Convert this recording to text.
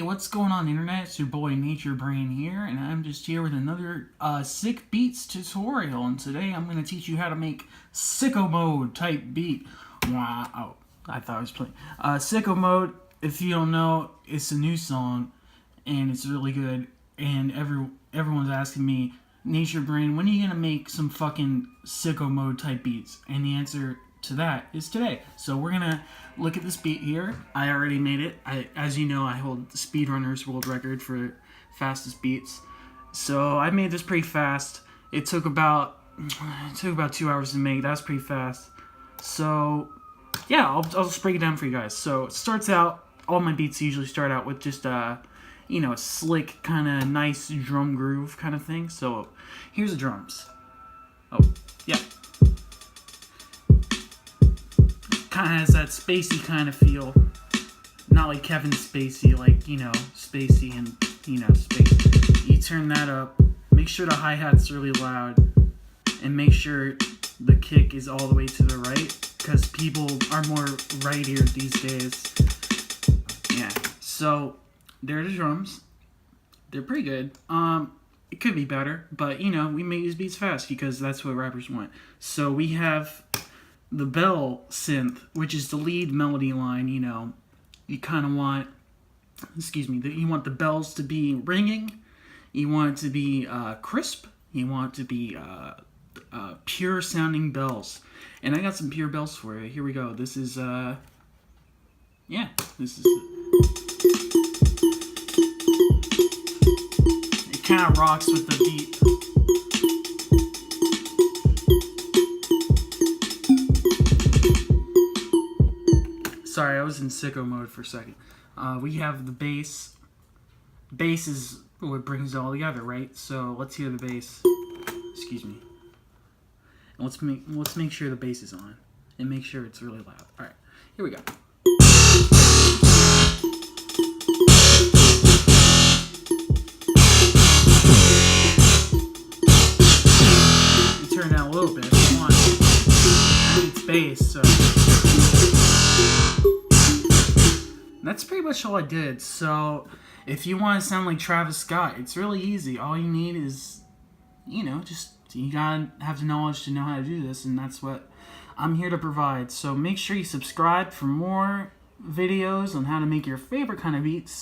Hey, what's going on, internet? It's your boy Nature Brain here, and I'm just here with another sick beats tutorial. And today I'm going to teach you how to make sicko mode type beat. Wow, I thought I was playing. Sicko mode, if you don't know, it's a new song, and it's really good. And everyone's asking me, Nature Brain, when are you going to make some fucking sicko mode type beats? And the answer to that is today. So we're gonna look at this beat here. I already made it. As you know, I hold the speedrunner's world record for fastest beats. So I made this pretty fast. It took about 2 hours to make. That's pretty fast. So yeah, I'll just break it down for you guys. So it starts out. All my beats usually start out with just a slick kind of nice drum groove kind of thing. So here's the drums. Oh yeah. Kind of has that spacey kind of feel, not like Kevin Spacey, like Spacey and Space. You turn that up, make sure the hi-hat's really loud, and make sure the kick is all the way to the right, because people are more right-eared these days. Yeah, so there are the drums. They're pretty good. It could be better, but we make these beats fast because that's what rappers want. So we have the bell synth, which is the lead melody line. You kind of want, you want the bells to be ringing, you want it to be crisp, you want it to be pure sounding bells. And I got some pure bells for you. Here we go. This is it kind of rocks with the beat. Sorry, I was in sicko mode for a second. We have the bass. Bass is what brings it all together, right? So let's hear the bass. Excuse me. And let's make sure the bass is on, and make sure it's really loud. All right, here we go. You turn down a little bit. Come on. It's bass, so. That's pretty much all I did. So if you want to sound like Travis Scott, it's really easy. All you need is, you gotta have the knowledge to know how to do this, and that's what I'm here to provide. So make sure you subscribe for more videos on how to make your favorite kind of beats.